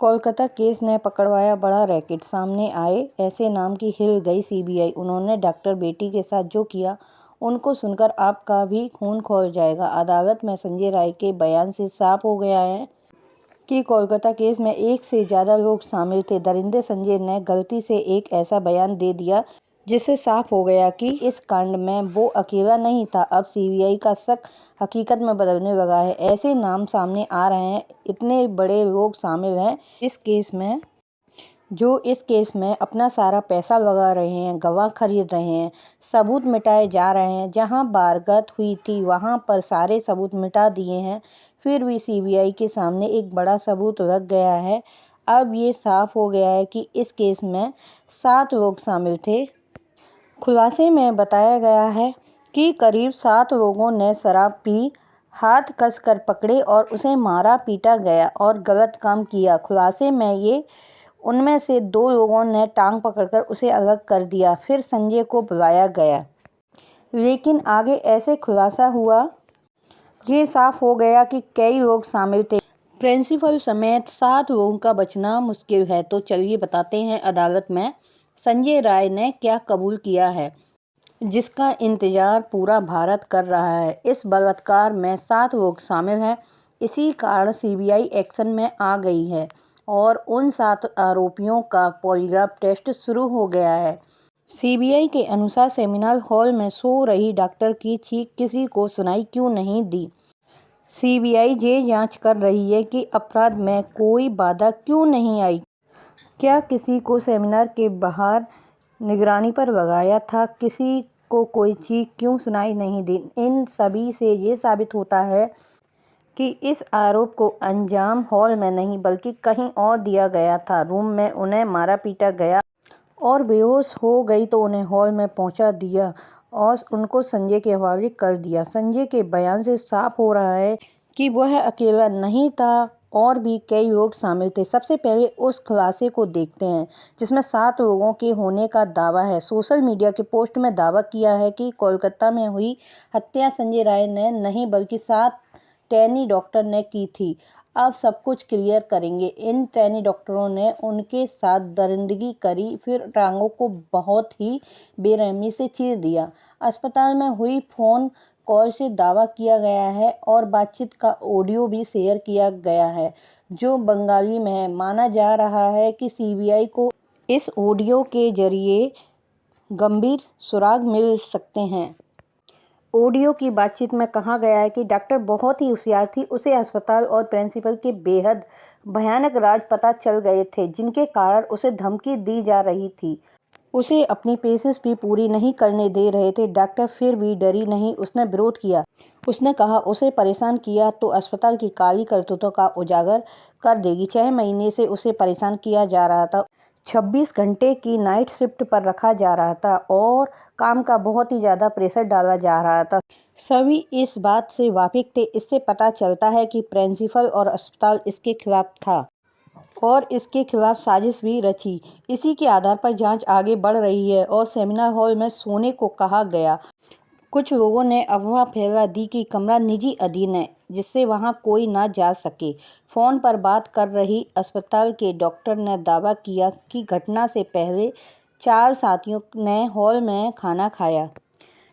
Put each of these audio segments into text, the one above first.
Kolkata case ने पकड़वाया बड़ा रैकेट, सामने आए ऐसे नाम की हिल गई सीबीआई। उन्होंने डॉक्टर बेटी के साथ जो किया, उनको सुनकर आपका भी खून खौल जाएगा। अदालत में संजय राय के बयान से साफ हो गया है कि कोलकाता केस में एक से ज़्यादा लोग शामिल थे। दरिंदे संजय ने गलती से एक ऐसा बयान दे दिया जिससे साफ हो गया कि इस कांड में वो अकेला नहीं था। अब सीबीआई का शक हकीकत में बदलने लगा है। ऐसे नाम सामने आ रहे हैं, इतने बड़े लोग शामिल हैं इस केस में, जो इस केस में अपना सारा पैसा लगा रहे हैं, गवाह खरीद रहे हैं, सबूत मिटाए जा रहे हैं। जहां बारगत हुई थी वहां पर सारे सबूत मिटा दिए हैं। फिर भी सीबीआई के सामने एक बड़ा सबूत रख गया है। अब ये साफ हो गया है कि इस केस में 7 लोग शामिल थे। खुलासे में बताया गया है कि करीब 7 लोगों ने शराब पी, हाथ कसकर पकड़े और उसे मारा पीटा गया और गलत काम किया। खुलासे में उनमें से 2 लोगों ने टांग पकड़कर उसे अलग कर दिया। फिर संजय को बुलाया गया, लेकिन आगे ऐसे खुलासा हुआ, ये साफ हो गया कि कई लोग शामिल थे। प्रिंसिपल समेत 7 लोगों का बचना मुश्किल है। तो चलिए बताते हैं अदालत में संजय राय ने क्या कबूल किया है, जिसका इंतजार पूरा भारत कर रहा है। इस बलात्कार में 7 लोग शामिल हैं। इसी कारण सीबीआई एक्शन में आ गई है और उन 7 आरोपियों का पॉलीग्राफ टेस्ट शुरू हो गया है। सीबीआई के अनुसार सेमिनार हॉल में सो रही डॉक्टर की चीख किसी को सुनाई क्यों नहीं दी। सीबीआई ये जांच कर रही है कि अपराध में कोई बाधा क्यों नहीं आई। क्या किसी को सेमिनार के बाहर निगरानी पर लगाया था, किसी को कोई चीख क्यों सुनाई नहीं दी। इन सभी से ये साबित होता है कि इस आरोप को अंजाम हॉल में नहीं बल्कि कहीं और दिया गया था। रूम में उन्हें मारा पीटा गया और बेहोश हो गई तो उन्हें हॉल में पहुंचा दिया और उनको संजय के हवाले कर दिया। संजय के बयान से साफ हो रहा है कि वह अकेला नहीं था और भी कई लोग शामिल थे। सबसे पहले उस खुलासे को देखते हैं जिसमें 7 लोगों के होने का दावा है। सोशल मीडिया के पोस्ट में दावा किया है कि कोलकाता में हुई हत्या संजय राय ने नहीं बल्कि 7 ट्रेनी डॉक्टर ने की थी। अब सब कुछ क्लियर करेंगे। इन ट्रेनी डॉक्टरों ने उनके साथ दरिंदगी करी, फिर टांगों को बहुत ही बेरहमी से चीर दिया। अस्पताल में हुई फोन कॉल से दावा किया गया है और बातचीत का ऑडियो भी शेयर किया गया है जो बंगाली में है। माना जा रहा है कि सीबीआई को इस ऑडियो के जरिए गंभीर सुराग मिल सकते हैं। ऑडियो की बातचीत में कहा गया है कि डॉक्टर बहुत ही होशियार थी। उसे अस्पताल और प्रिंसिपल के बेहद भयानक राज पता चल गए थे, जिनके कारण उसे धमकी दी जा रही थी। उसे अपनी पेशिश भी पूरी नहीं करने दे रहे थे। डॉक्टर फिर भी डरी नहीं, उसने विरोध किया। उसने कहा उसे परेशान किया तो अस्पताल की काली करतूतों का उजागर कर देगी। 6 महीने से उसे परेशान किया जा रहा था। 26 घंटे की नाइट शिफ्ट पर रखा जा रहा था और काम का बहुत ही ज़्यादा प्रेशर डाला जा रहा था। सभी इस बात से वाकिफ थे। इससे पता चलता है कि प्रिंसिपल और अस्पताल इसके खिलाफ था और इसके खिलाफ साजिश भी रची। इसी के आधार पर जांच आगे बढ़ रही है और सेमिनार हॉल में सोने को कहा गया। कुछ लोगों ने अफवाह फैला दी कि कमरा निजी अधीन है, जिससे वहां कोई ना जा सके। फ़ोन पर बात कर रही अस्पताल के डॉक्टर ने दावा किया कि घटना से पहले 4 साथियों ने हॉल में खाना खाया,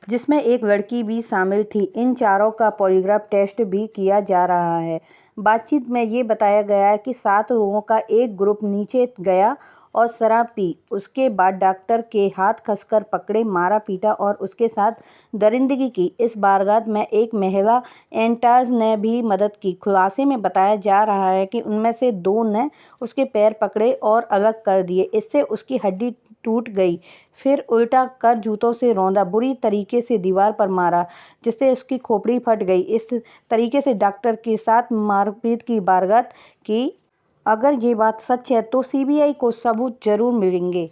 जिसमें एक लड़की भी शामिल थी। इन चारों का पॉलीग्राफ टेस्ट भी किया जा रहा है। बातचीत में ये बताया गया है कि 7 लोगों का एक ग्रुप नीचे गया और शराब पी। उसके बाद डॉक्टर के हाथ कसकर पकड़े, मारा पीटा और उसके साथ दरिंदगी की। इस वारदात में एक महिला इंचार्ज ने भी मदद की। खुलासे में बताया जा रहा है कि उनमें से 2 ने उसके पैर पकड़े और अलग कर दिए। इससे उसकी हड्डी टूट गई। फिर उल्टा कर जूतों से रौंदा, बुरी तरीके से दीवार पर मारा, जिससे उसकी खोपड़ी फट गई। इस तरीके से डॉक्टर के साथ मारपीट की वारदात की। अगर ये बात सच है तो सीबीआई को सबूत जरूर मिलेंगे।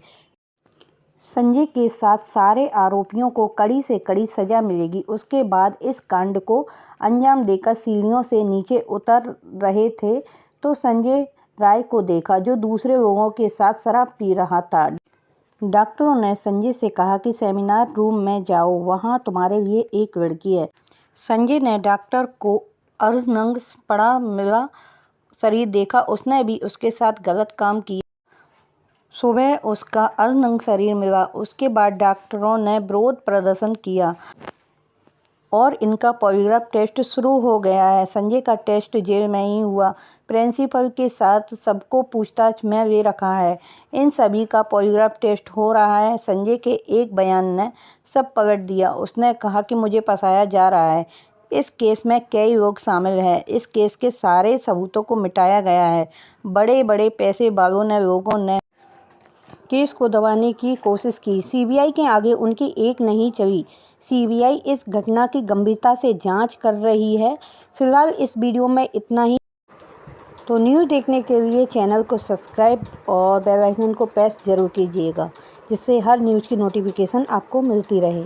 संजय के साथ सारे आरोपियों को कड़ी से कड़ी सजा मिलेगी। उसके बाद इस कांड को अंजाम देकर सीढ़ियों से नीचे उतर रहे थे तो संजय राय को देखा, जो दूसरे लोगों के साथ शराब पी रहा था। डॉक्टरों ने संजय से कहा कि सेमिनार रूम में जाओ, वहाँ तुम्हारे लिए एक लड़की है। संजय ने डॉक्टर को अर्धनग्न पड़ा मिला। शरीर देखा, उसने भी उसके साथ गलत काम किया। सुबह उसका अर्धनग्न शरीर मिला। उसके बाद डॉक्टरों ने विरोध प्रदर्शन किया और इनका पॉलीग्राफ टेस्ट शुरू हो गया है। संजय का टेस्ट जेल में ही हुआ। प्रिंसिपल के साथ सबको पूछताछ में ले रखा है। इन सभी का पॉलीग्राफ टेस्ट हो रहा है। संजय के एक बयान ने सब पलट दिया। उसने कहा कि मुझे फंसाया जा रहा है। इस केस में कई लोग शामिल हैं। इस केस के सारे सबूतों को मिटाया गया है। बड़े बड़े पैसे वालों ने लोगों ने केस को दबाने की कोशिश की। सीबीआई के आगे उनकी एक नहीं चली। सीबीआई इस घटना की गंभीरता से जांच कर रही है। फिलहाल इस वीडियो में इतना ही। तो न्यूज़ देखने के लिए चैनल को सब्सक्राइब और बेल आइकन को प्रेस जरूर कीजिएगा, जिससे हर न्यूज़ की नोटिफिकेशन आपको मिलती रहे।